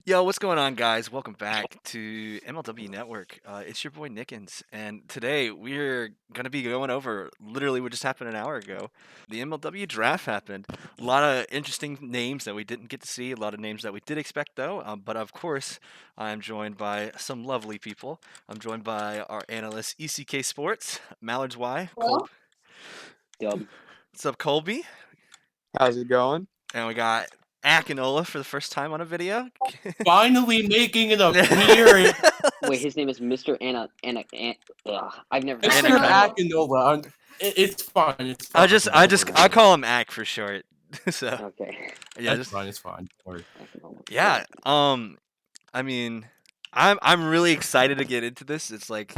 Yo, what's going on, guys? Welcome back to MLW Network. It's your boy Nickens, and today we're gonna be going over literally what just happened an hour ago. The MLW draft happened. A lot of interesting names that we didn't get to see. A lot of names that we did expect, though. But of course, I'm joined by some lovely people. I'm joined by our analyst ECK Sports, Mallards Y, Well, Dub. What's up, Colby? How's it going? And we got Akinola for the first time on a video. finally making an appearance. Wait, his name is Mr. I've never. Mr. Anna- Akinova. It's fine. It's fine. I call him Ak for short. So Okay. yeah, That's fine. It's fine. Don't worry. yeah. I mean, I'm really excited to get into this. It's like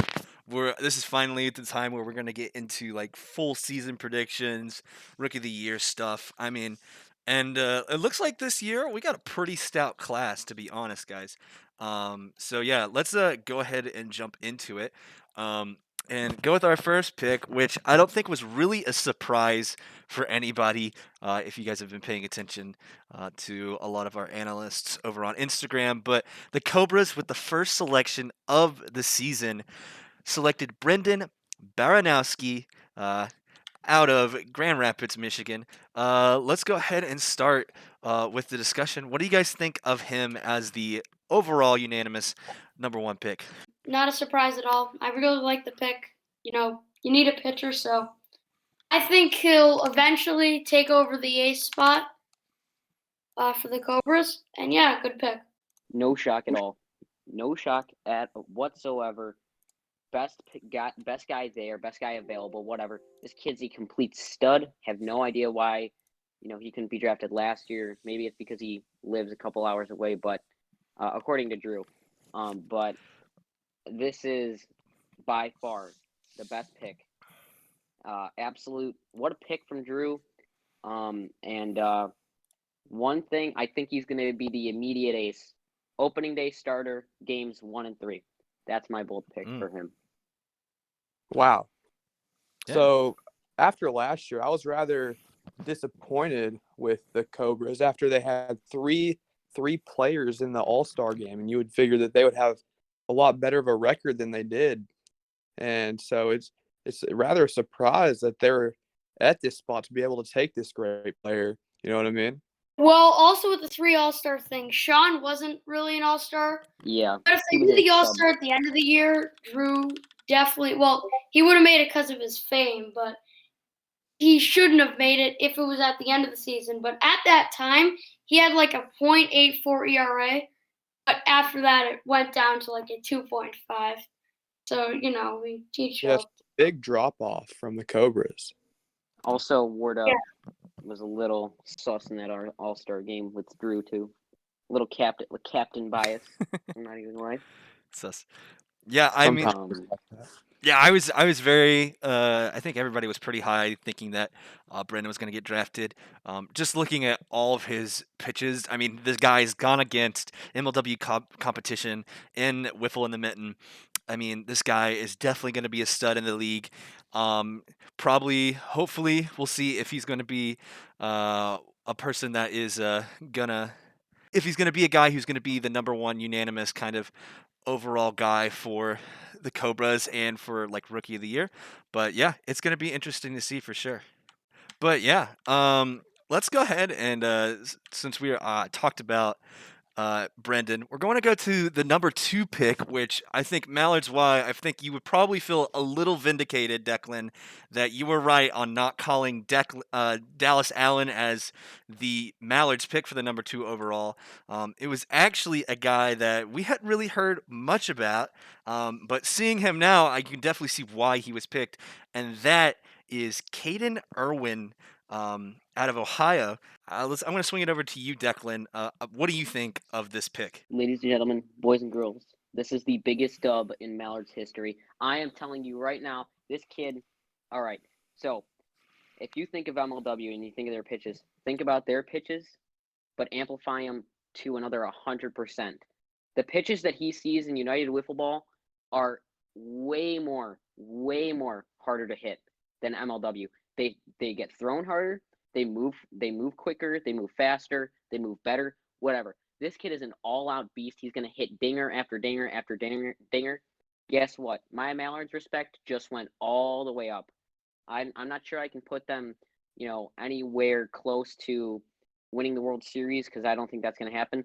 this is finally the time where we're gonna get into like full season predictions, rookie of the year stuff. I mean, and it looks like this year we got a pretty stout class, to be honest, guys. So yeah, let's go ahead and jump into it. And go with our first pick, which I don't think was really a surprise for anybody if you guys have been paying attention to a lot of our analysts over on Instagram. But the Cobras, with the first selection of the season, selected Brendan Baranowski out of Grand Rapids, Michigan. Let's go ahead and start with the discussion. What do you guys think of him as the overall unanimous number one pick? Not a surprise at all. I really like the pick. You need a pitcher, so I think he'll eventually take over the ace spot for the Cobras. And yeah, good pick. No shock at all. No shock at whatsoever. Best guy there, best guy available, whatever. This kid's a complete stud. Have no idea why, he couldn't be drafted last year. Maybe it's because he lives a couple hours away, but according to Drew. But this is by far the best pick. What a pick from Drew. And one thing, I think he's going to be the immediate ace. Opening day starter, games 1 and 3. That's my bold pick for him. Wow. Yeah. So after last year, I was rather disappointed with the Cobras after they had three players in the All-Star game, and you would figure that they would have a lot better of a record than they did. And so it's rather a surprise that they're at this spot to be able to take this great player. You know what I mean? Well, also with the 3 All-Star thing, Sean wasn't really an All-Star. Yeah. But if they did the All-Star at the end of the year, Drew definitely, he would have made it because of his fame, but he shouldn't have made it if it was at the end of the season. But at that time, he had like a .84 ERA. But after that, it went down to like a 2.5. So, we teach Yes, big drop-off from the Cobras. Also, Warda was a little sus in that All-Star game with Drew, too. A little captain bias. I'm not even lying. Sus. Yeah, I mean, yeah, I was very. I think everybody was pretty high thinking that Brendan was going to get drafted. Just looking at all of his pitches, I mean, this guy's gone against MLW competition in Wiffle in the Mitten. I mean, this guy is definitely going to be a stud in the league. Probably, hopefully, we'll see if he's going to be a person that is if he's going to be a guy who's going to be the number one unanimous kind of overall guy for the Cobras and for like rookie of the year. But yeah, it's going to be interesting to see for sure. But yeah, let's go ahead and since we talked about Brendan, we're going to go to the number 2 pick, which I think Mallard's why I think you would probably feel a little vindicated, Declan, that you were right on not calling Dallas Allen as the Mallard's pick for the number 2 overall. It was actually a guy that we hadn't really heard much about, but seeing him now, I can definitely see why he was picked, and that is Caden Irwin. Out of Ohio. I'm going to swing it over to you, Declan. What do you think of this pick? Ladies and gentlemen, boys and girls, this is the biggest dub in Mallard's history. I am telling you right now, this kid. All right, so if you think of MLW and you think of their pitches, think about their pitches, but amplify them to another 100%. The pitches that he sees in United Wiffle Ball are way more harder to hit than MLW. They get thrown harder. They move quicker, they move faster, they move better, whatever. This kid is an all-out beast. He's gonna hit dinger after dinger after dinger. Guess what? My Mallards respect just went all the way up. I'm not sure I can put them, anywhere close to winning the World Series because I don't think that's gonna happen.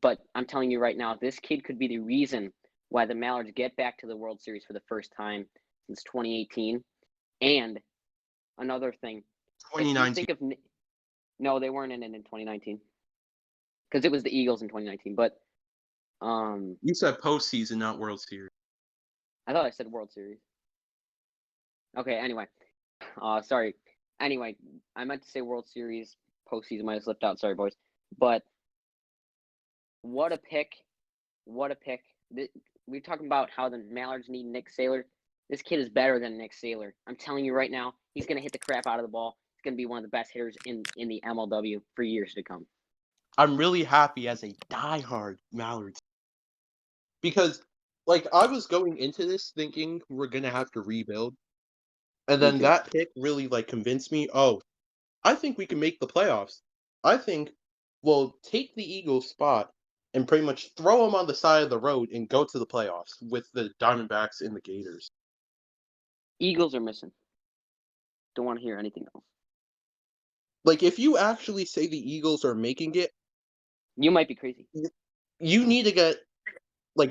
But I'm telling you right now, this kid could be the reason why the Mallards get back to the World Series for the first time since 2018. And another thing, if you 2019. think of no, they weren't in it in 2019 because it was the Eagles in 2019. But You said postseason, not World Series. I thought I said World Series. Okay, anyway. Sorry. Anyway, I meant to say World Series. Postseason might have slipped out. Sorry, boys. But what a pick. What a pick. We're talking about how the Mallards need Nick Saylor. This kid is better than Nick Saylor. I'm telling you right now, he's going to hit the crap out of the ball. He's going to be one of the best hitters in the MLW for years to come. I'm really happy as a diehard Mallards. Because, I was going into this thinking we're going to have to rebuild. And Me then too. that pick really, convinced me, I think we can make the playoffs. I think we'll take the Eagles spot and pretty much throw them on the side of the road and go to the playoffs with the Diamondbacks and the Gators. Eagles are missing. Don't want to hear anything else. If you actually say the Eagles are making it, You might be crazy. you need to get,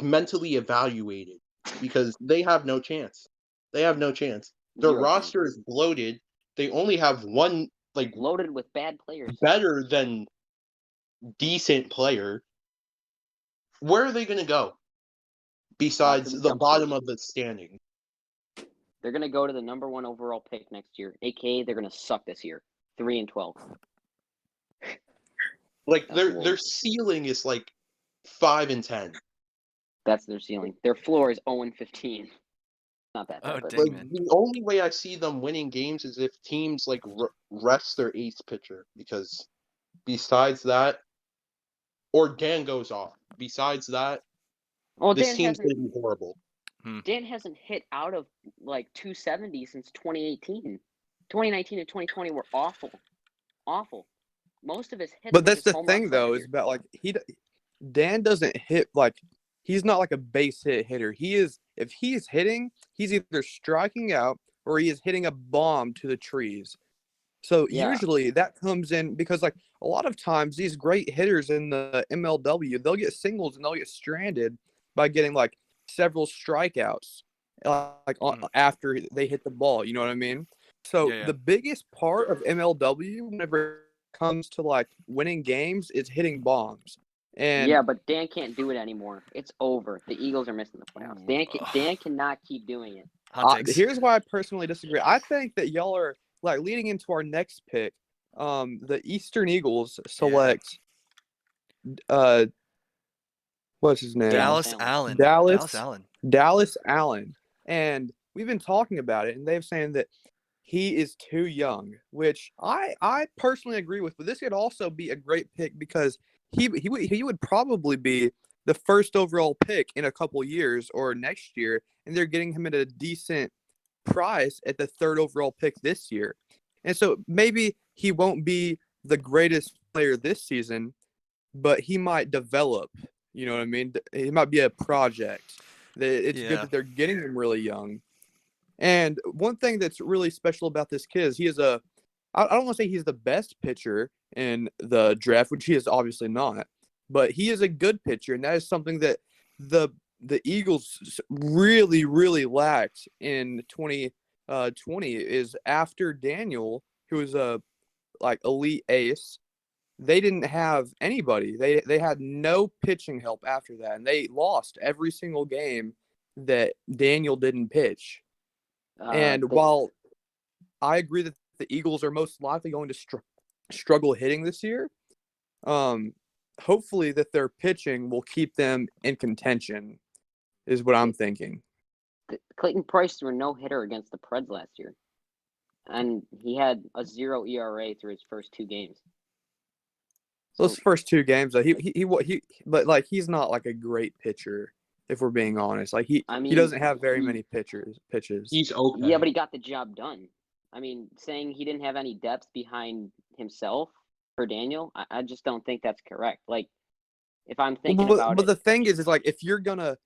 mentally evaluated because they have no chance. They have no chance. Their Zero roster is bloated. They only have one, loaded with bad players. better than decent player. Where are they going to go besides the the dumpster. bottom of the standing? They're going to go to the number 1 overall pick next year, aka they're going to suck this year. 3-12. Their ceiling is 5-10. That's their ceiling. Their floor is 0-15. Not that bad. Oh, But dang, man. The only way I see them winning games is if teams rest their ace pitcher, because besides that, or Dan goes off. Besides that, this team's going to be horrible. Dan hasn't hit out of 270 since 2018. 2019 and 2020 were awful. Awful. Most of his hits. But that's the thing, though, is about Dan doesn't hit he's not a base hit hitter. If he's hitting, he's either striking out or he is hitting a bomb to the trees. So usually that comes in because a lot of times these great hitters in the MLW, they'll get singles and they'll get stranded by getting several strikeouts after they hit the ball. You know what I mean? So the biggest part of MLW whenever it comes to winning games is hitting bombs. And but Dan can't do it anymore. It's over. The Eagles are missing the playoffs. Dan cannot keep doing it. Here's why I personally disagree. I think that y'all are leading into our next pick. The Eastern Eagles select what's his name? Dallas Allen. Dallas Allen. And we've been talking about it, and they're saying that he is too young, which I personally agree with. But this could also be a great pick because he would probably be the first overall pick in a couple years or next year, and they're getting him at a decent price at the third overall pick this year. And so maybe he won't be the greatest player this season, but he might develop. You know what I mean? He might be a project. It's good that they're getting him really young. And one thing that's really special about this kid is I don't want to say he's the best pitcher in the draft, which he is obviously not, but he is a good pitcher, and that is something that the Eagles really, really lacked in 2020 is after Daniel, who was a elite ace, they didn't have anybody. They had no pitching help after that, and they lost every single game that Daniel didn't pitch. And while I agree that the Eagles are most likely going to struggle hitting this year, hopefully that their pitching will keep them in contention, is what I'm thinking. Clayton Price threw a no-hitter against the Preds last year, and he had a 0 ERA through his first 2 games. Those first 2 games, though, but he's not a great pitcher. If we're being honest, he doesn't have very many pitches. He's okay. Yeah, but he got the job done. I mean, saying he didn't have any depth behind himself for Daniel, I just don't think that's correct. If I'm thinking about But it, the thing is like if you're going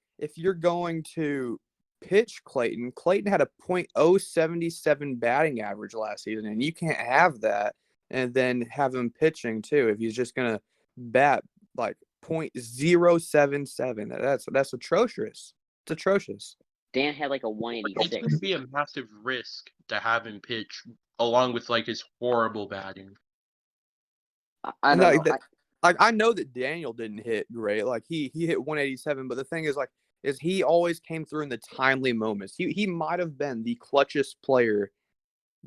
to pitch Clayton had a .077 batting average last season, and you can't have that and then have him pitching too if he's just gonna bat like .077. That's atrocious. It's atrocious. Dan had like a It's 186. going to be a massive risk to have him pitch along with like his horrible batting. I don't know. I know that Daniel didn't hit great. Like he hit 187, but the thing is is he always came through in the timely moments. He might have been the clutchest player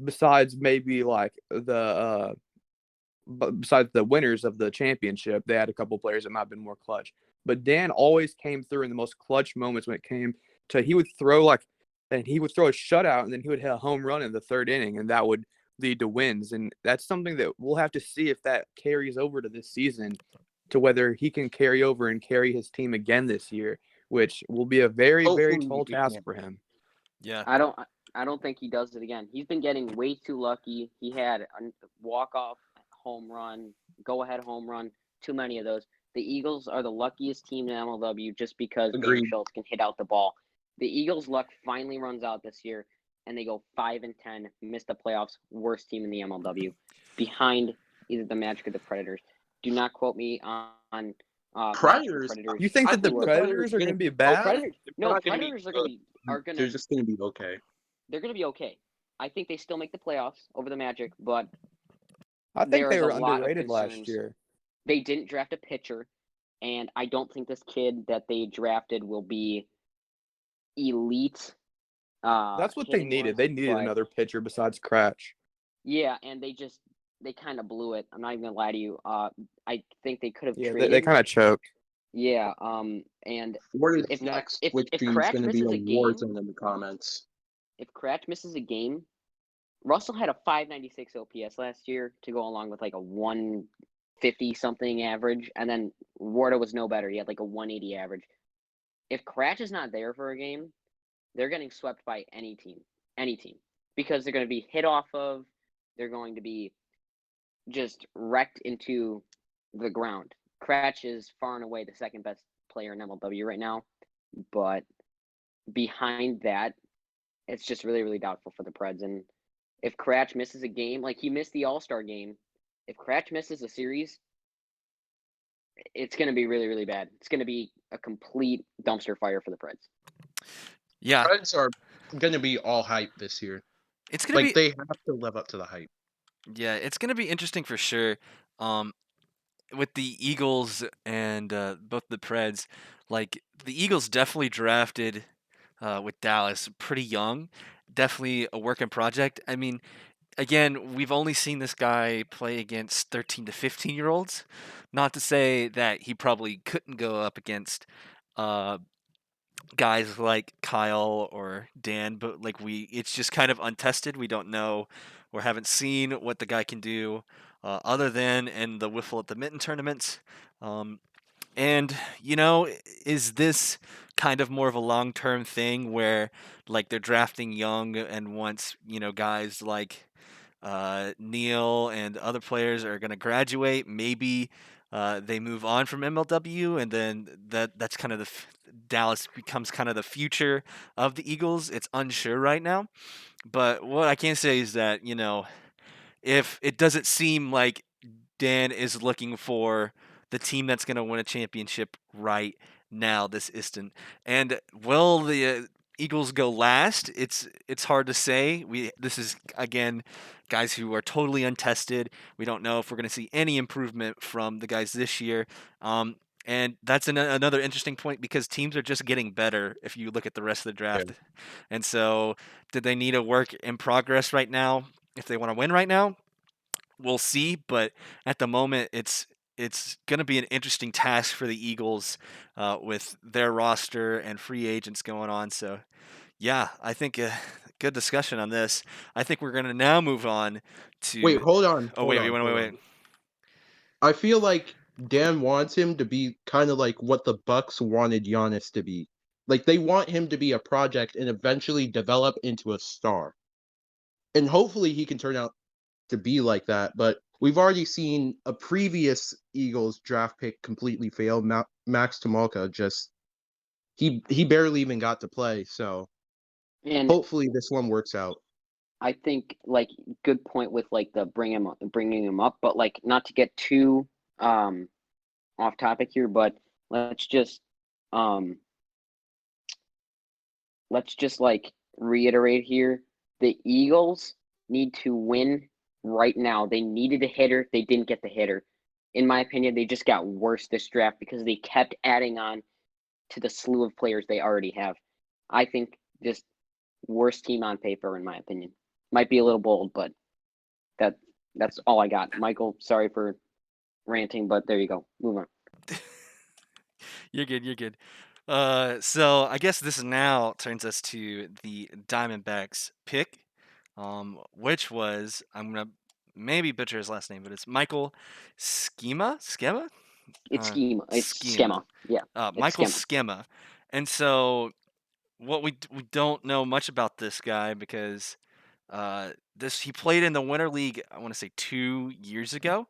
besides maybe like besides the winners of the championship. They had a couple players that might have been more clutch. But Dan always came through in the most clutch moments when it came to he would throw a shutout and then he would hit a home run in the third inning and that would lead to wins. And that's something that we'll have to see if that carries over to this season to whether he can carry over and carry his team again this year, which will be a very, very tall task for him. Yeah. I don't think he does it again. He's been getting way too lucky. He had a walk-off home run, go-ahead home run, too many of those. The Eagles are the luckiest team in MLW just because Dave Schultz can hit out the ball. The Eagles' luck finally runs out this year, and they go 5-10, miss the playoffs, worst team in the MLW, behind either the Magic or the Predators. Do not quote me on Predators. You think that the Predators are going to be bad? Predators are going to They're just going to be okay. They're going to be okay. I think they still make the playoffs over the Magic, but I think they were underrated last year. They didn't draft a pitcher, and I don't think this kid that they drafted will be elite. That's what they needed. They needed another pitcher besides Cratch. Yeah, and they kind of blew it. I'm not even gonna lie to you. I think they could have traded. They kind of choked. Yeah. And what is next? Which team's going to be a war zone in the comments? If Cratch misses a game, Russell had a 596 OPS last year to go along with like a 150 something average, and then Warda was no better. He had like a 180 average. If Cratch is not there for a game, they're getting swept by any team, because they're going to be hit off of. They're going to be just wrecked into the ground. Cratch is far and away the second best player in MLW right now, but behind that, it's just really, really doubtful for the Preds. And if Cratch misses a game, like he missed the All-Star game, if Cratch misses a series, it's going to be really, really bad. It's going to be a complete dumpster fire for the Preds. Yeah. Preds are going to be all hype this year. It's going to be. They have to live up to the hype. Yeah, it's going to be interesting for sure. With the Eagles and both the Preds, like the Eagles definitely drafted with Dallas pretty young. Definitely a work in project. I mean, again, we've only seen this guy play against 13 to 15-year-olds. Not to say that he probably couldn't go up against guys like Kyle or Dan, but like it's just kind of untested. We don't know or haven't seen what the guy can do other than in the Wiffle at the Mitten tournaments. And, is this kind of more of a long-term thing where, like, they're drafting young and once, guys like Neil and other players are going to graduate, maybe they move on from MLW, and then that's kind of Dallas becomes kind of the future of the Eagles. It's unsure right now. But what I can say is that, if it doesn't seem like Dan is looking for the team that's going to win a championship right now this instant. And will the Eagles go last? It's hard to say. This is again guys who are totally untested. We don't know if we're going to see any improvement from the guys this year. And that's another interesting point because teams are just getting better if you look at the rest of the draft. Yeah. And so, did they need a work in progress right now if they want to win right now? We'll see, but at the moment, it's going to be an interesting task for the Eagles with their roster and free agents going on. So, yeah, I think a good discussion on this. I think we're going to now move on to. Wait, hold on. Wait. I feel like Dan wants him to be kind of like what the Bucks wanted Giannis to be. Like they want him to be a project and eventually develop into a star. And hopefully he can turn out to be like that, but we've already seen a previous Eagles draft pick completely fail. Max Tamalka just he barely even got to play. So And hopefully this one works out. I think like good point with like the bringing him up, but like not to get too off topic here, but let's just um like reiterate here. The Eagles need to win right now. They needed a hitter. They didn't get the hitter. In my opinion, they just got worse this draft because they kept adding on to the slew of players they already have. I think just worst team on paper, in my opinion. Might be a little bold, but that's all I got. Michael, sorry for ranting, but there you go. Move on. You're good. You're good. So I guess this now turns us to the Diamondbacks pick, which was I'm gonna maybe butcher his last name, but it's Michael Schema. It's Uh, schema. It's Schema. schema. Yeah, it's Michael schema. Schema. And so what we don't know much about this guy because this he played in the Winter League. I want to say 2 years ago.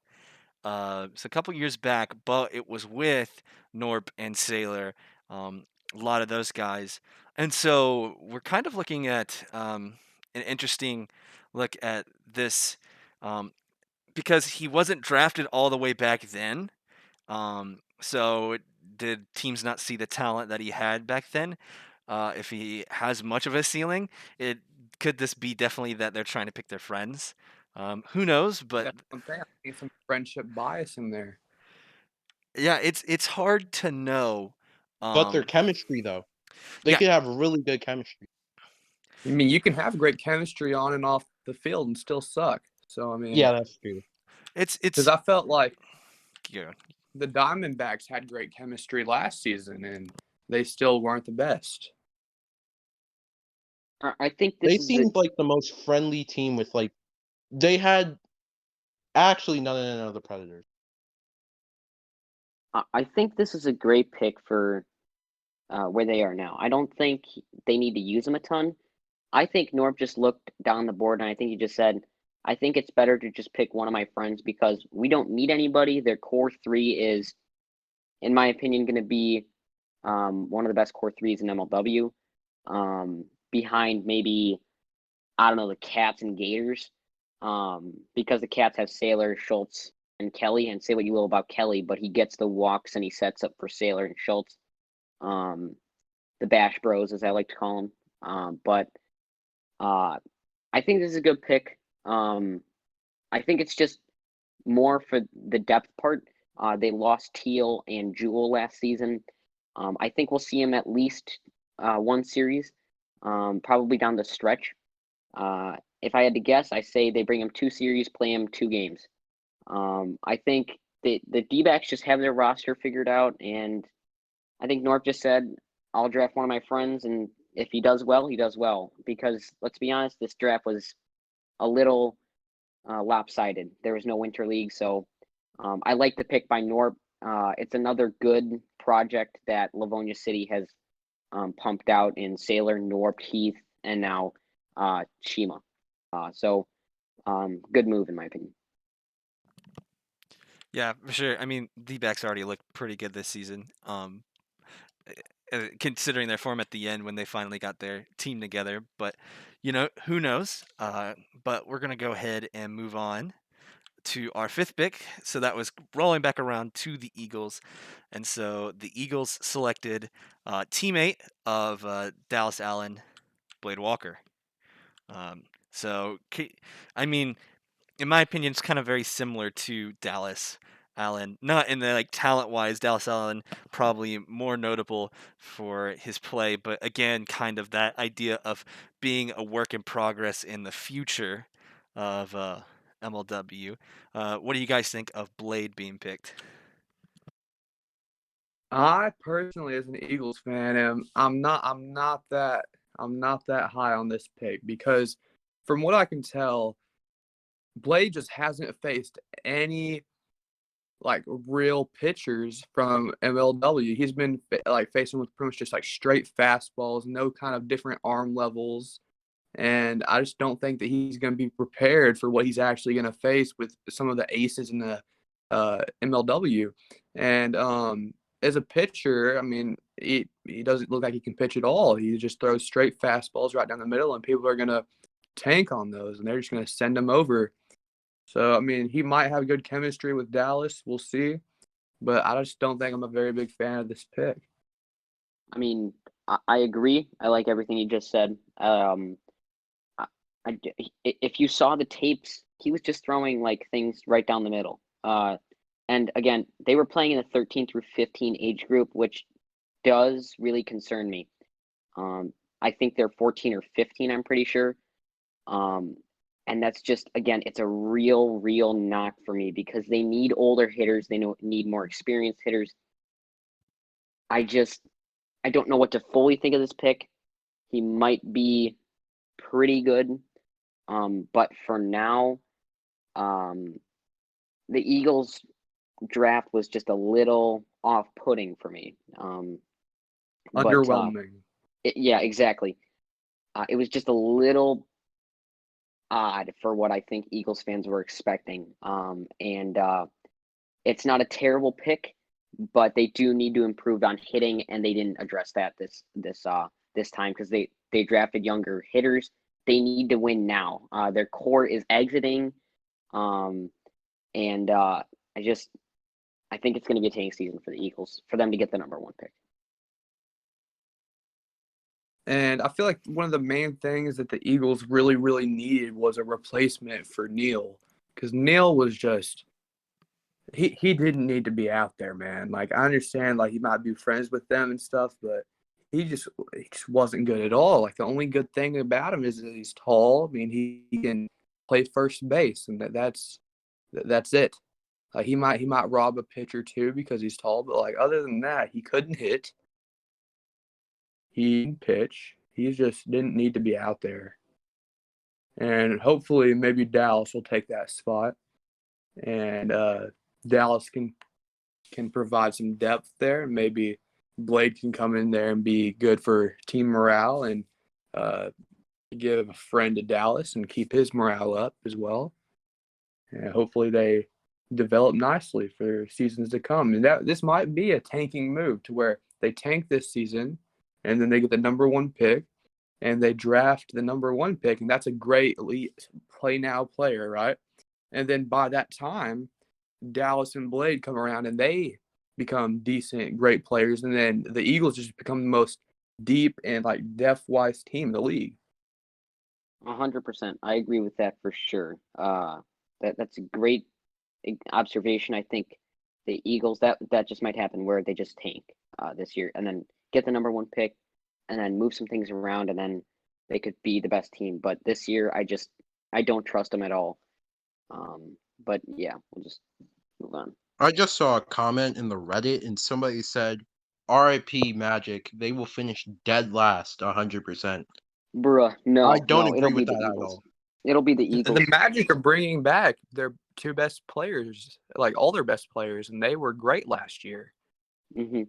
So a couple years back, but it was with Norp and Sailor, a lot of those guys, and so we're kind of looking at an interesting look at this um, because he wasn't drafted all the way back then. So did teams not see the talent that he had back then? If he has much of a ceiling, it could this be definitely that they're trying to pick their friends? Who knows? But That's what I'm saying. I think some friendship bias in there. yeah, it's hard to know. But their Um, chemistry, though, they yeah, could have really good chemistry. I mean, you can have great chemistry on and off the field and still suck. So I mean, Yeah, that's true. it's because I felt like yeah, the Diamondbacks had great chemistry last season and they still weren't the best. I think They this is seemed like the most friendly team with like they had actually none of the Predators. I think this is a great pick for where they are now. I don't think they need to use him a ton. I think Norb just looked down the board and I think he just said, I think it's better to just pick one of my friends because we don't need anybody. Their core three is, in my opinion, going to be one of the best core threes in MLW. Behind maybe, I don't know, the Cats and Gators. Because the Cats have Sailor, Schultz, and Kelly, and say what you will about Kelly, but he gets the walks and he sets up for Sailor and Schultz. The Bash Bros, as I like to call them. But I think this is a good pick. I think it's just more for the depth part. They lost Teal and Jewel last season. I think we'll see him at least one series, probably down the stretch. If I had to guess, I say they bring him 2 series, play him 2 games. I think the D-backs just have their roster figured out, and I think Norp just said, I'll draft one of my friends, and if he does well, he does well. Because let's be honest, this draft was a little lopsided. There was no winter league, so I like the pick by Norp. It's another good project that Livonia City has pumped out in Sailor, Norp, Heath, and now Shima. So good move in my opinion. yeah, for sure. I mean, D-backs already looked pretty good this season. Considering their form at the end when they finally got their team together, but who knows? But we're gonna go ahead and move on to our fifth pick. So that was rolling back around to the Eagles, and so the Eagles selected teammate of Dallas Allen, Blade Walker. So I mean, in my opinion, it's kind of very similar to Dallas Allen. Not in the like talent wise, Dallas Allen probably more notable for his play, but again, kind of that idea of being a work in progress in the future of MLW. What do you guys think of Blade being picked? I personally, as an Eagles fan, I'm not that high on this pick because, from what I can tell, Blade just hasn't faced any like real pitchers from MLW. He's been like facing with pretty much just like straight fastballs, no kind of different arm levels. And I just don't think that he's going to be prepared for what he's actually going to face with some of the aces in the MLW. And as a pitcher, I mean, he doesn't look like he can pitch at all. He just throws straight fastballs right down the middle, and people are going to tank on those, and they're just going to send him over. So, I mean, he might have good chemistry with Dallas. We'll see. But I just don't think I'm a very big fan of this pick. I mean, I agree. I like everything you just said. If you saw the tapes, he was just throwing like things right down the middle. And again, they were playing in the 13 through 15 age group, which does really concern me. I think they're 14 or 15, I'm pretty sure. And that's just, again, it's a real knock for me because they need older hitters. They need more experienced hitters. I don't know what to fully think of this pick. He might be pretty good. But for now, the Eagles draft was just a little off-putting for me. Underwhelming. Yeah, exactly. It was just a little odd for what I think Eagles fans were expecting. And it's not a terrible pick, but they do need to improve on hitting, and they didn't address that this time because they drafted younger hitters. They need to win now. Their core is exiting, and I think it's going to be a tank season for the Eagles for them to get the number 1 pick. And I feel like one of the main things that the Eagles really needed was a replacement for Neal, because Neal was just he didn't need to be out there, man. Like, I understand, like, he might be friends with them and stuff, but he just wasn't good at all. Like, the only good thing about him is that he's tall. I mean, he can play first base, and that's it. Like, he might rob a pitcher too because he's tall, but like, other than that, he couldn't hit. He didn't pitch. He just didn't need to be out there. And hopefully, maybe Dallas will take that spot, and Dallas can provide some depth there. Maybe Blade can come in there and be good for team morale and give a friend to Dallas and keep his morale up as well. And hopefully they develop nicely for seasons to come. And this might be a tanking move to where they tank this season and then they get the number 1 pick and they draft the number 1 pick. And that's a great elite play now player, right? And then by that time, Dallas and Blade come around and they become decent, great players. And then the Eagles just become the most deep and like depth-wise team in the league. 100%. I agree with that for sure. That's a great observation. I think the Eagles, that just might happen where they just tank this year and then get the number 1 pick and then move some things around and then they could be the best team. But this year, I don't trust them at all. But yeah, we'll just move on. I just saw a comment in the Reddit and somebody said, RIP Magic, they will finish dead last 100%. Bruh, no. I don't agree it'll be with the that at Eagles. all. It'll be the Eagles. The Magic are bringing back their 2 best players, like all their best players, and they were great last year. Mm-hmm.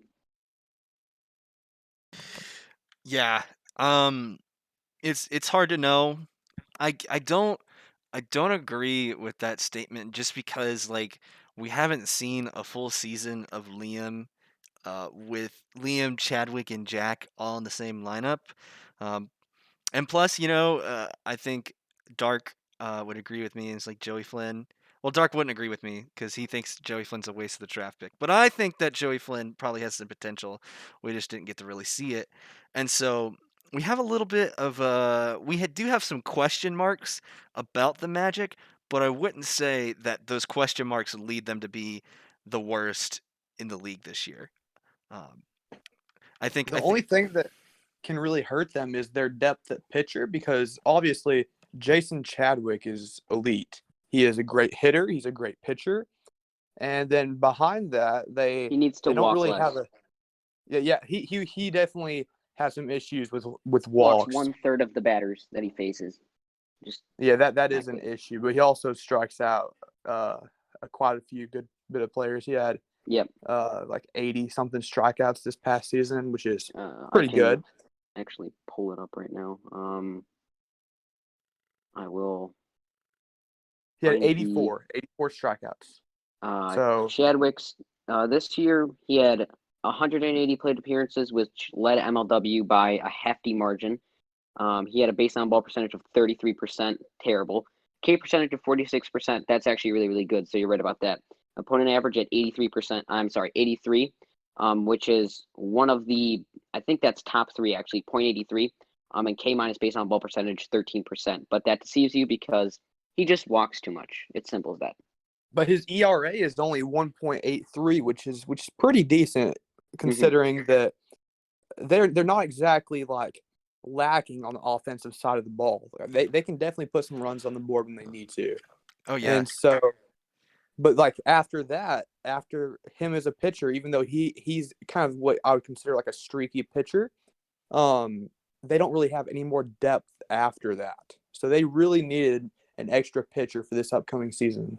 Yeah. It's hard to know. I don't agree with that statement just because like we haven't seen a full season of Liam with Liam, Chadwick, and Jack all in the same lineup. And plus, I think Dark would agree with me. It's like Joey Flynn. Well, Dark wouldn't agree with me because he thinks Joey Flynn's a waste of the draft pick. But I think that Joey Flynn probably has some potential. We just didn't get to really see it. And so we have a little bit of do have some question marks about the Magic, but I wouldn't say that those question marks lead them to be the worst in the league this year. I think The only thing that can really hurt them is their depth at pitcher because obviously Jason Chadwick is elite. He is a great hitter. He's a great pitcher. And then behind that, He needs to they don't walk really less. have a he definitely has some issues with Walks walks. 1/3 of the batters that he faces. Just that is an issue, but he also strikes out quite a few good bit of players. He had like 80 something strikeouts this past season, which is pretty good. Actually pull it up right now. I will. He had Find the 84 strikeouts. So Chadwick's this year he had 180 plate appearances, which led MLW by a hefty margin. He had a base on ball percentage of 33%, terrible. K percentage of 46%. That's actually really, really good. So you're right about that. Opponent average at 83%. I'm sorry, 83, which is one of the, I think that's top three actually, 0.83. And K minus base on ball percentage 13%. But that deceives you because he just walks too much. It's simple as that. but his ERA is only 1.83, which is pretty decent considering that they're not exactly like lacking on the offensive side of the ball. They can definitely put some runs on the board when they need to. Oh yeah. And so, but like after that, after him as a pitcher, even though he's kind of what I would consider like a streaky pitcher, they don't really have any more depth after that. So they really needed an extra pitcher for this upcoming season.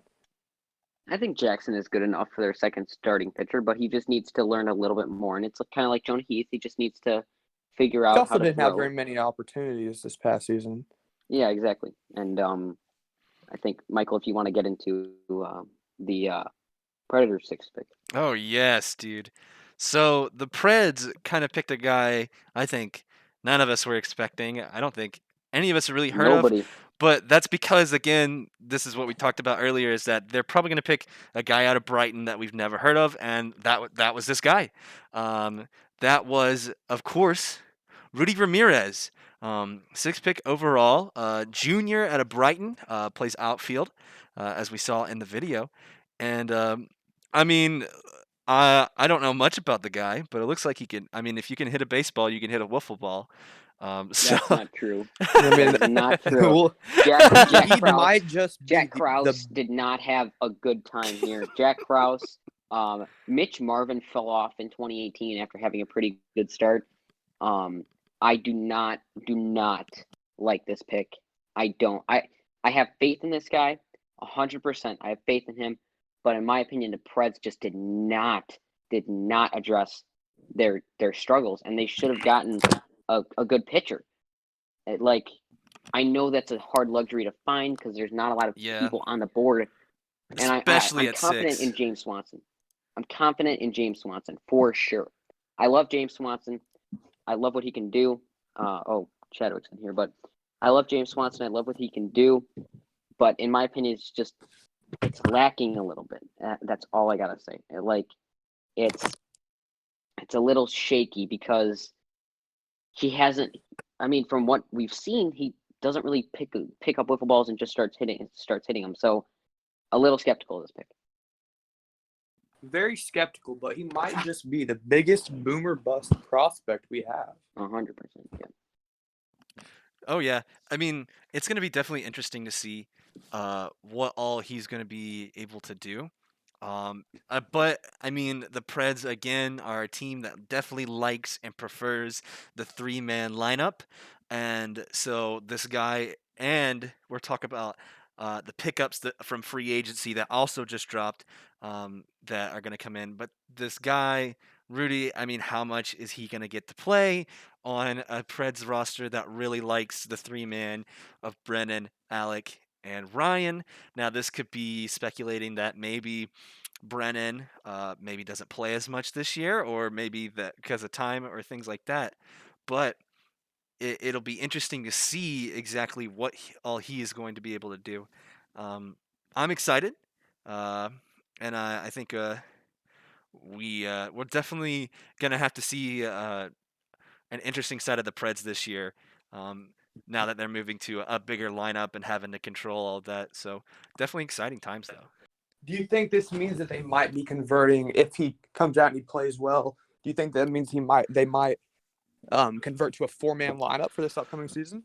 I think Jackson is good enough for their second starting pitcher, but he just needs to learn a little bit more. And it's kind of like Jonah Heath. He just needs to figure He out also how to didn't have throw. very many opportunities this past season. Yeah, exactly. And I think, Michael, if you want to get into the Predators 6th pick. Oh yes, dude. So the Preds kind of picked a guy I think none of us were expecting. I don't think any of us really heard Nobody. of. But that's because, again, this is what we talked about earlier, is that they're probably going to pick a guy out of Brighton that we've never heard of, and that was this guy. That was, of course, Rudy Ramirez. Sixth pick overall, junior out of Brighton, plays outfield, as we saw in the video. And, I mean, I don't know much about the guy, but it looks like he can. I mean, if you can hit a baseball, you can hit a wiffle ball. So That's not true. I mean, That is not true. well, Jack he Krause, might just be Jack Krause did not have a good time here. Jack Krause, Mitch Marvin fell off in 2018 after having a pretty good start. I do not like this pick. I don't. I have faith in this guy, 100%. I have faith in him, but in my opinion, the Preds just did not address their struggles, and they should have gotten a good pitcher. Like, I know that's a hard luxury to find because there's not a lot of people on the board. And especially I'm at confident 6. in James Swanson. I'm confident in James Swanson for sure. I love James Swanson. I love what he can do. Chadwick's in here, but I love James Swanson. I love what he can do. But in my opinion, it's lacking a little bit. That's all I gotta say. It's a little shaky because he hasn't. I mean, from what we've seen, he doesn't really pick up wiffle balls and just starts hitting them. So, a little skeptical of this pick. very skeptical, but he might just be the biggest boomer bust prospect we have. 100%. Yeah. Oh yeah, I mean, it's going to be definitely interesting to see what all he's going to be able to do. But I mean, the Preds again are a team that definitely likes and prefers the 3-man lineup, and so this guy, and we're talking about the pickups from free agency that also just dropped, that are going to come in. But this guy, Rudy, I mean, how much is he going to get to play on a Preds roster that really likes the 3-man of Brennan, Alec, and Ryan? Now, this could be speculating that maybe Brennan maybe doesn't play as much this year, or maybe that because of time or things like that. But it'll be interesting to see exactly what all he is going to be able to do. I'm excited, and I think we're definitely gonna have to see an interesting side of the Preds this year. Now that they're moving to a bigger lineup and having to control all of that, so definitely exciting times though. Do you think this means that they might be converting if he comes out and he plays well? Do you think that means they might convert to a 4-man lineup for this upcoming season?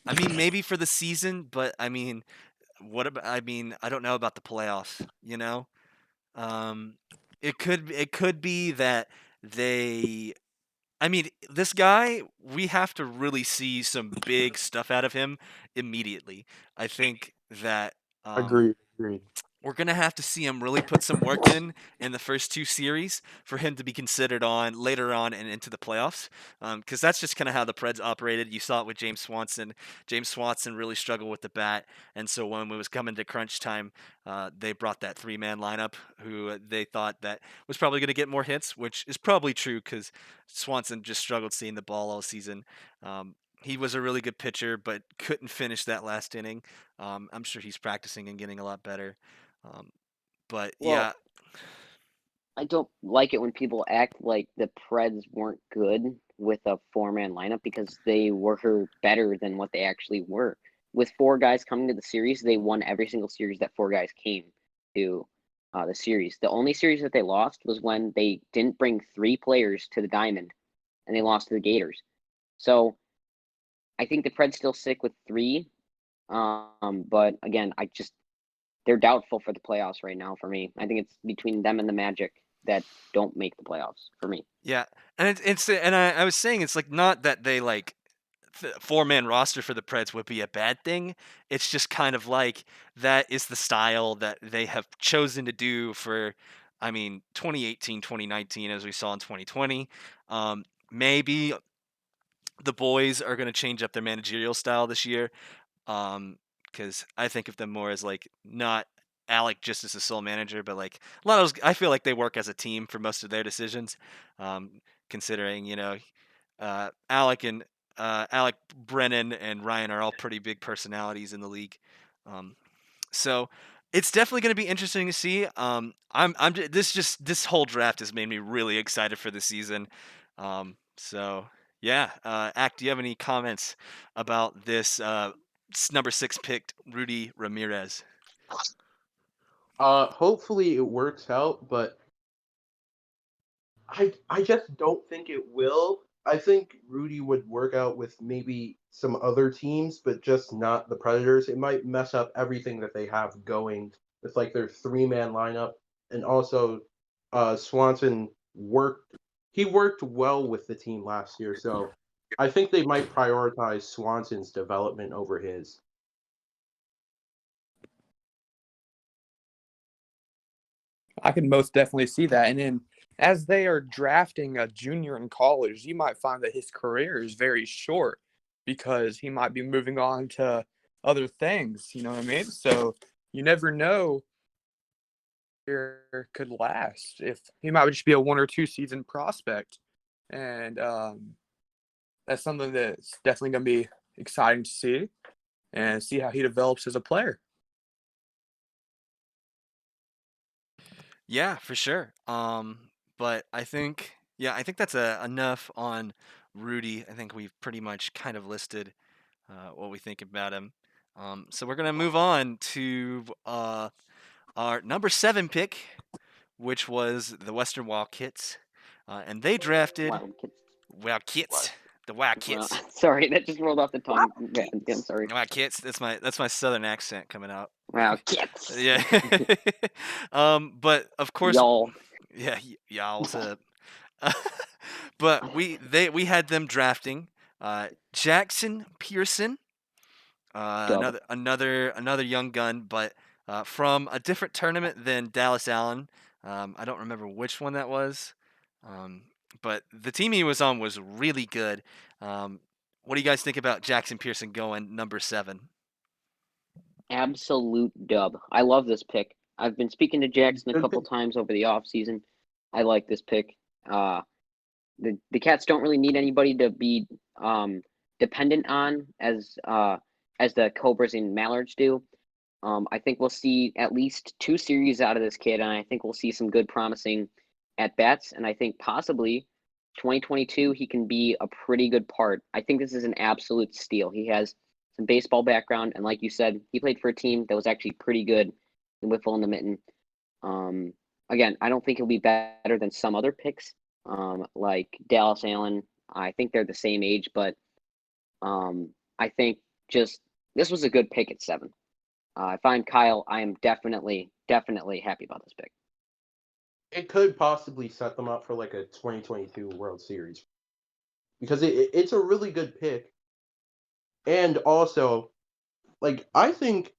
I mean, maybe for the season, but I mean, what about? I mean, I don't know about the playoffs. You know, it could be that they. I mean, this guy, we have to really see some big stuff out of him immediately. I think that Agreed. we're going to have to see him really put some work in the first 2 series for him to be considered on later on and into the playoffs. Because that's just kind of how the Preds operated. You saw it with James Swanson. James Swanson really struggled with the bat. And so when it was coming to crunch time, they brought that 3-man lineup who they thought that was probably going to get more hits, which is probably true because Swanson just struggled seeing the ball all season. He was a really good pitcher, but couldn't finish that last inning. I'm sure he's practicing and getting a lot better. But Well, yeah, I don't like it when people act like the Preds weren't good with a 4-man lineup because they were better than what they actually were. With 4 guys coming to the series, they won every single series that 4 guys came to the series. The only series that they lost was when they didn't bring 3 players to the Diamond, and they lost to the Gators. So I think the Preds still stick with 3, but again, they're doubtful for the playoffs right now for me. I think it's between them and the Magic that don't make the playoffs for me. yeah, and I was saying it's like not that they like 4-man roster for the Preds would be a bad thing. It's just kind of like that is the style that they have chosen to do for, I mean, 2018, 2019, as we saw in 2020. Maybe the boys are going to change up their managerial style this year. Because I think of them more as like not Alec just as a sole manager, but like a lot of those, I feel like they work as a team for most of their decisions. Considering Alec Brennan and Ryan are all pretty big personalities in the league. So it's definitely going to be interesting to see. This whole draft has made me really excited for the season. So yeah, Act, do you have any comments about this number 6 picked Rudy Ramirez? Hopefully it works out, but I just don't think it will. I think Rudy would work out with maybe some other teams, but just not the Predators. It might mess up everything that they have going with like their 3-man lineup, and also Swanson worked. He worked well with the team last year, so I think they might prioritize Swanson's development over his. I can most definitely see that. And then as they are drafting a junior in college, you might find that his career is very short because he might be moving on to other things. You know what I mean? So you never know could last. If he might just be a 1 or 2 season prospect. And that's something that's definitely going to be exciting to see and see how he develops as a player. Yeah, for sure. But I think that's enough on Rudy. I think we've pretty much kind of listed what we think about him. So we're gonna move on to our number 7 pick, which was the Western Wildcats, and they drafted Wildcats. Wildcats, the Well, Wildcats, sorry, that just rolled off the tongue. Yeah, I'm sorry. Wildcats. That's my southern accent coming out. Wildcats. Yeah. But of course, Y'all. yeah, y'all. What's up? But we had them drafting Jackson Pearson, Dub. another young gun, but from a different tournament than Dallas Allen. I don't remember which one that was, but the team he was on was really good. What do you guys think about Jackson Pearson going number 7? Absolute dub. I love this pick. I've been speaking to Jackson a Good couple pick. times over the off season. I like this pick. The Cats don't really need anybody to be dependent on as the Cobras and Mallards do. I think we'll see at least 2 series out of this kid, and I think we'll see some good promising at bats. And I think possibly 2022 he can be a pretty good part. I think this is an absolute steal. He has some baseball background, and like you said, he played for a team that was actually pretty good in Wiffle and the Mitten. Again, I don't think he'll be better than some other picks, like Dallas Allen. I think they're the same age, but I think just this was a good pick at 7. If I'm Kyle, I am definitely happy about this pick. It could possibly set them up for like a 2022 World Series because it's a really good pick. And also, like, I think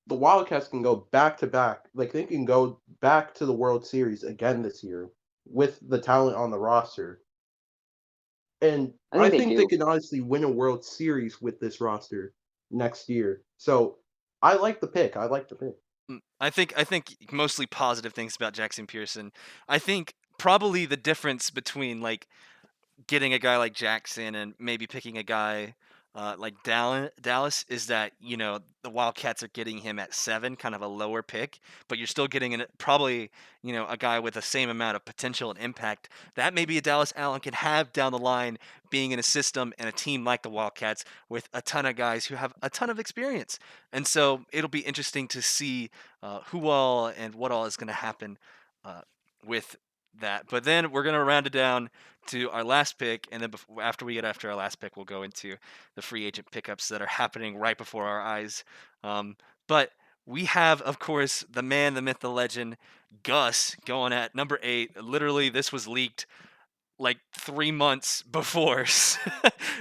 the Wildcats can go back to back. Like they can go back to the World Series again this year with the talent on the roster. And I they think they do. can honestly win a World Series with this roster next year. So I like the pick. I think mostly positive things about Jackson Pearson. I think probably the difference between like getting a guy like Jackson and maybe picking a guy like Dallas is that the Wildcats are getting him at 7, kind of a lower pick, but you're still getting probably a guy with the same amount of potential and impact that maybe a Dallas Allen can have down the line, being in a system and a team like the Wildcats with a ton of guys who have a ton of experience. And so it'll be interesting to see who all and what all is going to happen with that. But then we're going to round it down to our last pick, and then after our last pick, we'll go into the free agent pickups that are happening right before our eyes. But we have, of course, the man, the myth, the legend, Gus, going at number 8. Literally, this was leaked like 3 months before.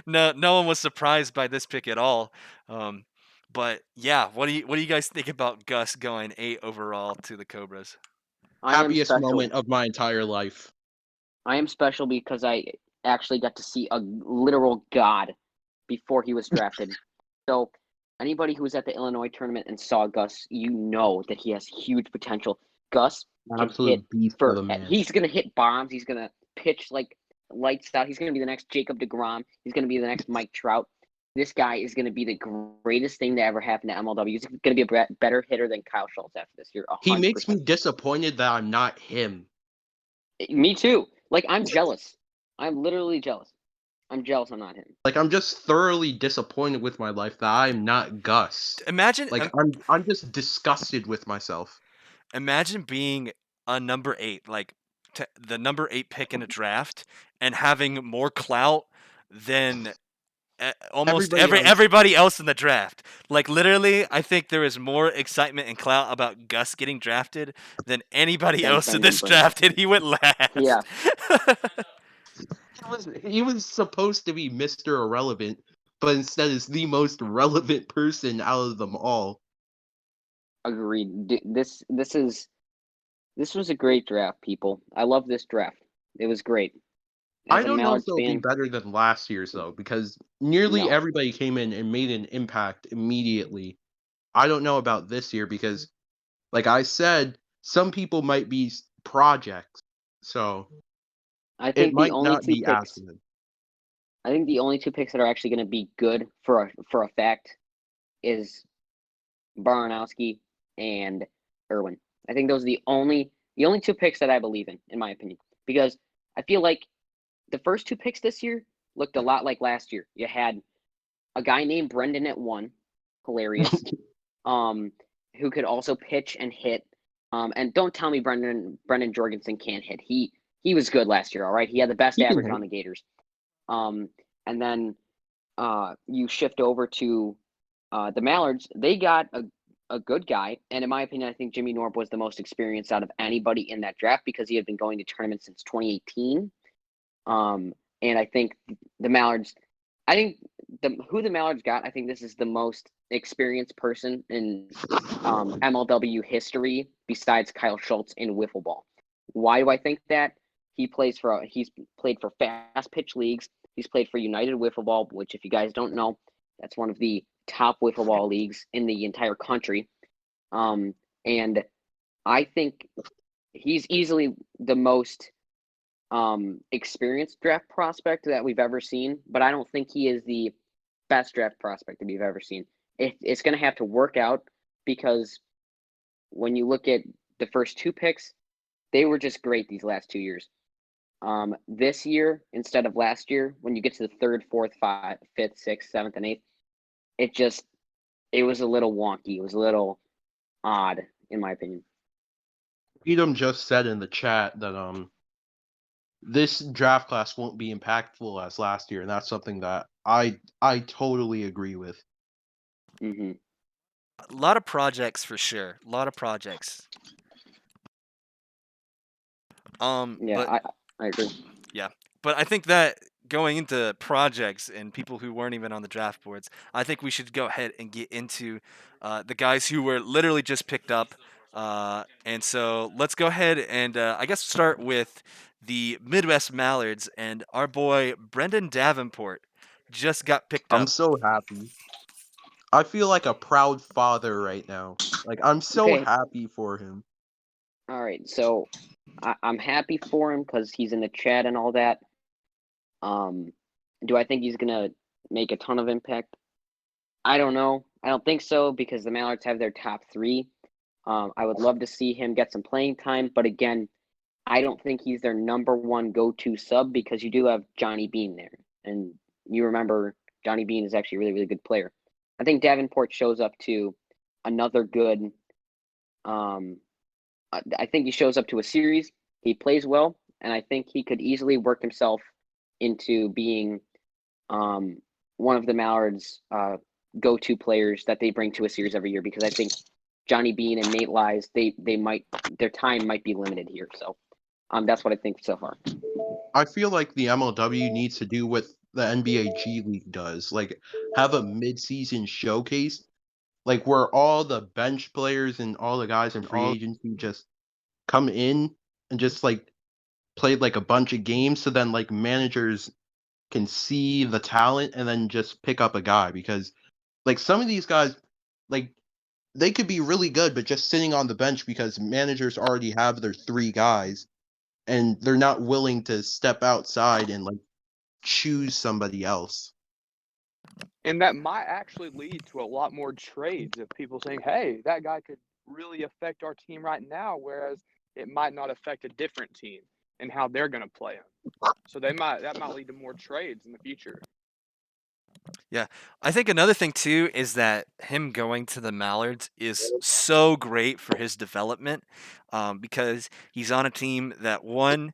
No one was surprised by this pick at all. But yeah, what do you guys think about Gus going 8 overall to the Cobras? Happiest moment of my entire life. I am special because I actually got to see a literal god before he was drafted. So anybody who was at the Illinois tournament and saw Gus, you know that he has huge potential. Gus can hit beast of a man. He's gonna hit bombs. He's gonna pitch like lights out. He's gonna be the next Jacob deGrom. He's gonna be the next Mike Trout. This guy is gonna be the greatest thing to ever happen to MLW. He's gonna be a better hitter than Kyle Schultz after this year. 100%. He makes me disappointed that I'm not him. Me too. Like, I'm jealous. I'm literally jealous. I'm jealous I'm not him. Like, I'm just thoroughly disappointed with my life that I'm not Gus. Imagine, like, I'm just disgusted with myself. Imagine being a number 8, like the number 8 pick in a draft, and having more clout than almost everybody else in the draft. Like, literally, I think there is more excitement and clout about Gus getting drafted than anybody else in this draft, and he went last. Yeah. He was supposed to be Mr. Irrelevant, but instead is the most relevant person out of them all. Agreed. This was a great draft, people. I love this draft. It was great. I don't know if it'll be better than last year's, though, because nearly everybody came in and made an impact immediately. I don't know about this year because, like I said, some people might be projects, so I think it might not be as good. I think the only 2 picks that are actually going to be good for a fact is Baranowski and Irwin. I think those are the only 2 picks that I believe in my opinion, because I feel like the first 2 picks this year looked a lot like last year. You had a guy named Brendan at 1, hilarious, who could also pitch and hit. And don't tell me Brendan Jorgensen can't hit. He was good last year, all right? He had the best average on the Gators. And then you shift over to the Mallards. They got a good guy, and in my opinion, I think Jimmy Norb was the most experienced out of anybody in that draft because he had been going to tournaments since 2018. And I think the Mallards, who the Mallards got, I think this is the most experienced person in MLW history besides Kyle Schultz in wiffle ball. Why do I think that? He's played for fast pitch leagues. He's played for United Wiffle Ball, which, if you guys don't know, that's one of the top wiffle ball leagues in the entire country. And I think he's easily the most experienced draft prospect that we've ever seen, but I don't think he is the best draft prospect that we've ever seen. It's going to have to work out because when you look at the first 2 picks, they were just great these last 2 years. This year, instead of last year, when you get to the 3rd, 4th, 5th, 5th, 6th, 7th, and 8th, it was a little wonky. It was a little odd, in my opinion. Edom just said in the chat that this draft class won't be impactful as last year, and that's something that I totally agree with. Mm-hmm. A lot of projects for sure. A lot of projects. Yeah, but, I agree. Yeah, but I think that going into projects and people who weren't even on the draft boards, I think we should go ahead and get into the guys who were literally just picked up. And so let's go ahead and I guess start with the Midwest Mallards and our boy Brendan Davenport just got picked I'm up. so happy. I feel like a proud father right now. Like I'm so Okay. happy for him. All right. So I'm happy for him because he's in the chat and all that. Do I think he's gonna make a ton of impact? I don't know. I don't think so because the Mallards have their top 3. I would love to see him get some playing time, but again, I don't think he's their number 1 go-to sub because you do have Johnny Bean there, and you remember Johnny Bean is actually a really, really good player. I think Davenport shows up to another good. I think he shows up to a series. He plays well, and I think he could easily work himself into being one of the Mallards' go-to players that they bring to a series every year. Because I think Johnny Bean and Nate Lies, their time might be limited here. So, that's what I think so far. I feel like the MLW needs to do what the NBA G League does, like have a mid-season showcase, like where all the bench players and all the guys in free agency just come in and just like play like a bunch of games, so then like managers can see the talent and then just pick up a guy because like some of these guys like they could be really good but just sitting on the bench because managers already have their 3 guys and they're not willing to step outside and like choose somebody else. And that might actually lead to a lot more trades of people saying, hey, that guy could really affect our team right now, whereas it might not affect a different team and how they're going to play him. So that might lead to more trades in the future. Yeah, I think another thing too is that him going to the Mallards is so great for his development, because he's on a team that one,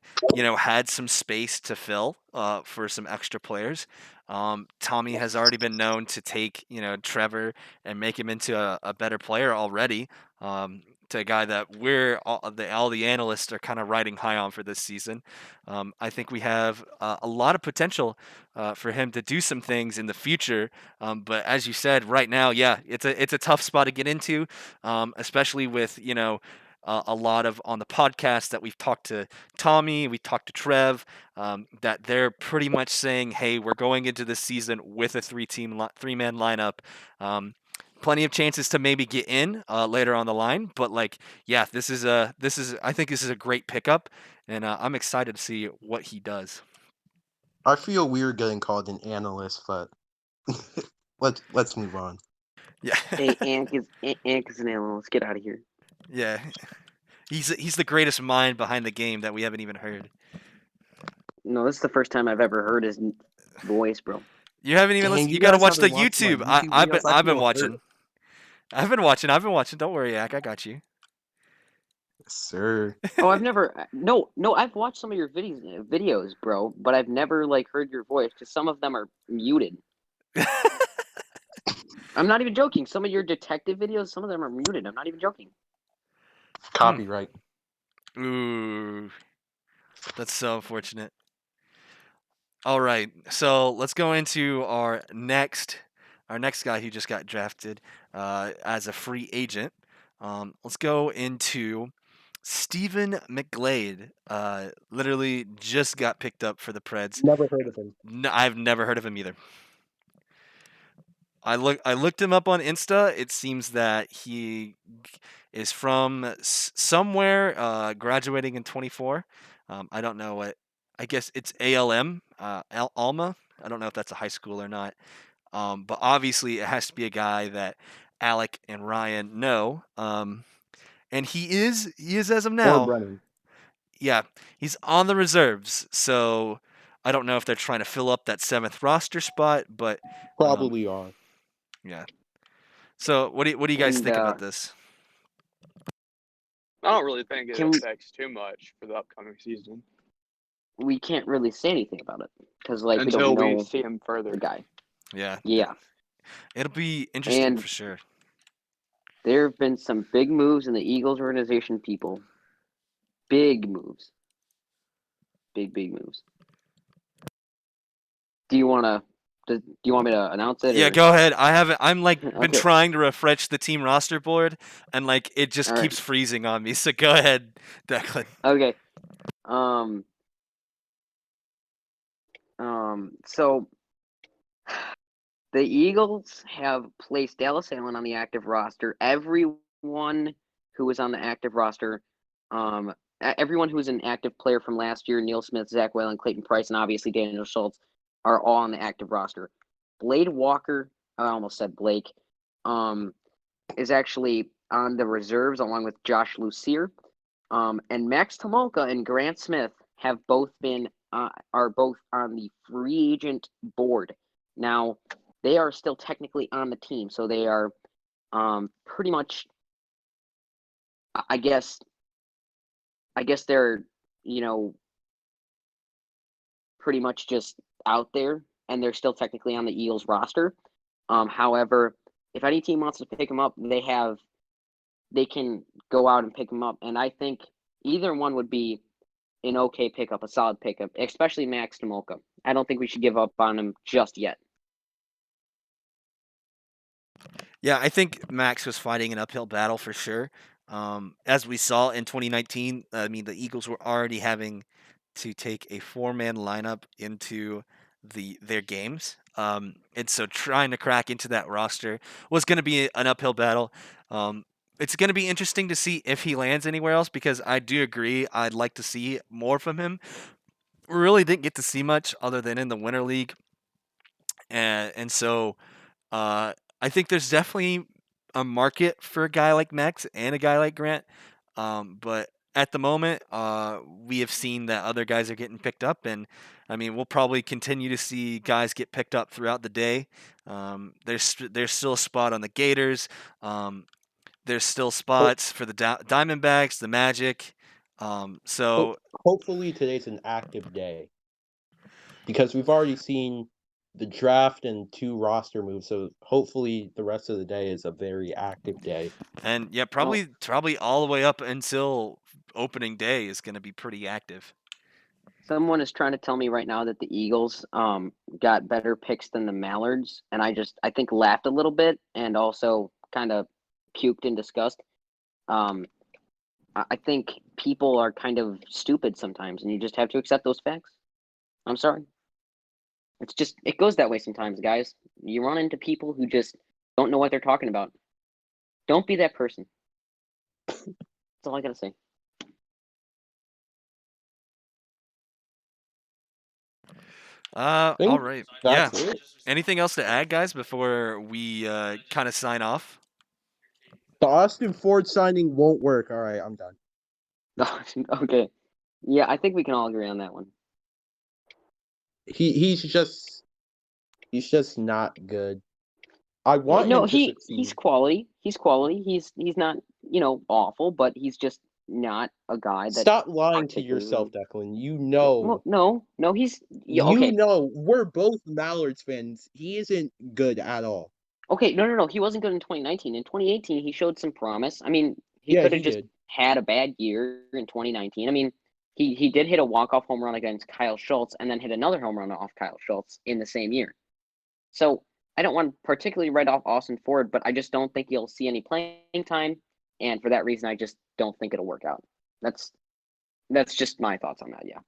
had some space to fill for some extra players. Tommy has already been known to take Trevor and make him into a better player already. To a guy that all the analysts are kind of riding high on for this season. I think we have a lot of potential for him to do some things in the future. But as you said, right now, yeah, it's a tough spot to get into, especially with a lot of on the podcast that we've talked to Tommy, we talked to Trev, that they're pretty much saying, hey, we're going into this season with a 3-man lineup. Plenty of chances to maybe get in later on the line, but like, yeah, I think this is a great pickup, and I'm excited to see what he does. I feel weird getting called an analyst, but let's move on. Yeah. Hey, Ank is an alien. Let's get out of here. Yeah. He's the greatest mind behind the game that we haven't even heard. No, this is the first time I've ever heard his voice, bro. You haven't even Dang, listened. you You got to guys watch the haven't watched my YouTube. YouTube I've been videos? I I've been feel watching. hurt. I've been watching. Don't worry, Yak. I got you. Sir. Oh, I've never. No, I've watched some of your videos, bro. But I've never like heard your voice because some of them are muted. I'm not even joking. Some of your detective videos, some of them are muted. I'm not even joking. Copyright. Ooh, that's so unfortunate. All right, so let's go into our next guy who just got drafted as a free agent. Let's go into Stephen McGlade. Literally just got picked up for the Preds. Never heard of him. No, I've never heard of him either. I looked him up on Insta. It seems that he is from somewhere, graduating in 24. I don't know what. I guess it's ALM, Alma. I don't know if that's a high school or not. But obviously, it has to be a guy that Alec and Ryan know. And he is as of Or now. Brennan. Yeah, he's on the reserves. So I don't know if they're trying to fill up that 7th roster spot, but Probably are. yeah. So what do you guys And think about this? I don't really think it Can we- affects too much for the upcoming season we can't really say anything about it because like until we don't we know see him further. the guy. Yeah. Yeah, It'll be interesting And- for sure. there have been some big moves in the Eagles organization, people. Big moves. Big moves. Do you want to? Do you want me to announce it? Yeah, Or? go ahead. I haven't. I'm like been Okay. trying to refresh the team roster board, and like it just All right. keeps freezing on me. So go ahead, Declan. Okay. So the Eagles have placed Dallas Allen on the active roster. Everyone who was on the active roster, everyone who was an active player from last year, Neil Smith, Zach Whalen, Clayton Price, and obviously Daniel Schultz, are all on the active roster. Blade Walker, I almost said Blake, is actually on the reserves along with Josh Lucier. And Max Tomolka and Grant Smith have both been are both on the free agent board. Now, they are still technically on the team, so they are pretty much. I guess they're pretty much just out there, and they're still technically on the Eagles roster. However, if any team wants to pick them up, they can go out and pick them up, and I think either one would be an okay pickup, a solid pickup, especially Max Tomolka. I don't think we should give up on him just yet. Yeah, I think Max was fighting an uphill battle for sure. As we saw in 2019, I mean, the Eagles were already having to take a four-man lineup into their games. And so trying to crack into that roster was going to be an uphill battle. It's going to be interesting to see if he lands anywhere else because I do agree I'd like to see more from him. We really didn't get to see much other than in the Winter League. And so I think there's definitely a market for a guy like Max and a guy like Grant. But at the moment, we have seen that other guys are getting picked up, and I mean, we'll probably continue to see guys get picked up throughout the day. There's still a spot on the Gators. There's still spots for the Diamondbacks, the Magic. So Hopefully today's an active day because we've already seen the draft and 2 roster moves. So hopefully the rest of the day is a very active day. and yeah, probably all the way up until opening day is going to be pretty active. Someone is trying to tell me right now that the Eagles got better picks than the Mallards, and I think laughed a little bit and also kind of puked in disgust. I think people are kind of stupid sometimes, and you just have to accept those facts. I'm sorry. It goes that way sometimes, guys. You run into people who just don't know what they're talking about. Don't be that person. That's all I gotta say. All right. Yeah. That's it. Anything else to add, guys, before we kind of sign off? The Austin Ford signing won't work. All right, I'm done. Okay. Yeah, I think we can all agree on that one. He's just not good. I want No, him to succeed. he's quality. He's quality. He's not awful, but he's just not a guy that. Stop lying to yourself, Declan. You know. Well, no, he's okay. You know, we're both Mallards fans. He isn't good at all. Okay, no. He wasn't good in 2019. In 2018, he showed some promise. I mean, he could have just had a bad year in 2019. I mean, he did hit a walk-off home run against Kyle Schultz and then hit another home run off Kyle Schultz in the same year. So I don't want to particularly write off Austin Ford, but I just don't think you'll see any playing time. And for that reason, I just don't think it'll work out. That's just my thoughts on that, yeah.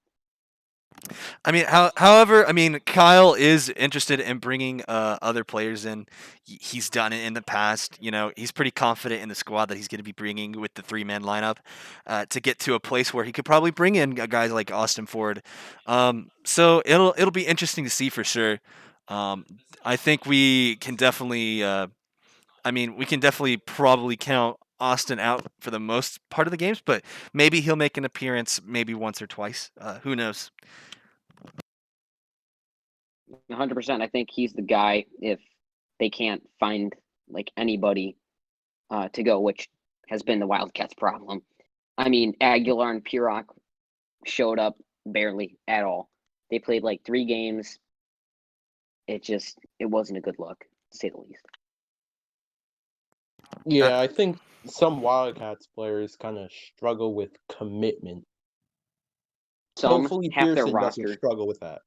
I mean, however, I mean, Kyle is interested in bringing other players in. He's done it in the past. You know, he's pretty confident in the squad that he's going to be bringing with the 3-man lineup to get to a place where he could probably bring in guys like Austin Ford. So it'll be interesting to see for sure. I think we can definitely. We can definitely probably count Austin out for the most part of the games, but maybe he'll make an appearance maybe once or twice. Who knows? 100%. I think he's the guy if they can't find like anybody to go, which has been the Wildcats' problem. I mean, Aguilar and Purock showed up barely at all. They played like 3 games. It wasn't a good look, to say the least. Yeah, I think some Wildcats players kind of struggle with commitment. Some Hopefully half their Pearson roster doesn't struggle with that.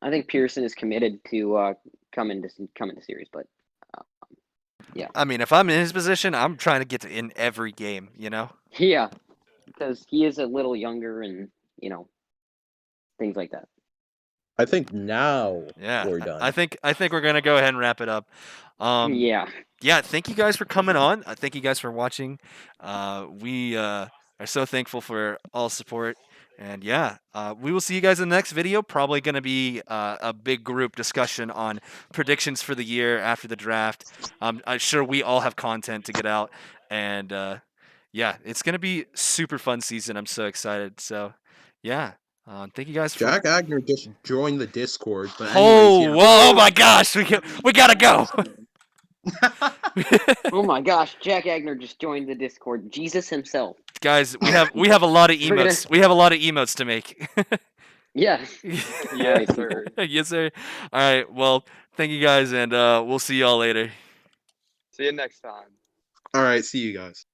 I think Pearson is committed to come into series, but yeah. I mean, if I'm in his position, I'm trying to get in every game. Yeah, because he is a little younger and things like that. I think now Yeah, we're done. I think we're gonna go ahead and wrap it up. Yeah. Yeah, thank you guys for coming on. Thank you guys for watching. We are so thankful for all support. And yeah, we will see you guys in the next video. Probably going to be a big group discussion on predictions for the year after the draft. I'm sure we all have content to get out. And yeah, it's going to be super fun season. I'm so excited. So yeah, thank you guys for. Jack Agner just joined the Discord, but Oh, anyways, whoa, oh my gosh, we gotta go. yeah. Oh my gosh, Jack Agner just joined the Discord. Jesus himself. Guys, we have a lot of We're gonna- emotes. We have a lot of emotes to make. Yeah. Yes, sir. Yes, sir. All right. Well, thank you guys, and we'll see y'all later. See you next time. All right, see you guys.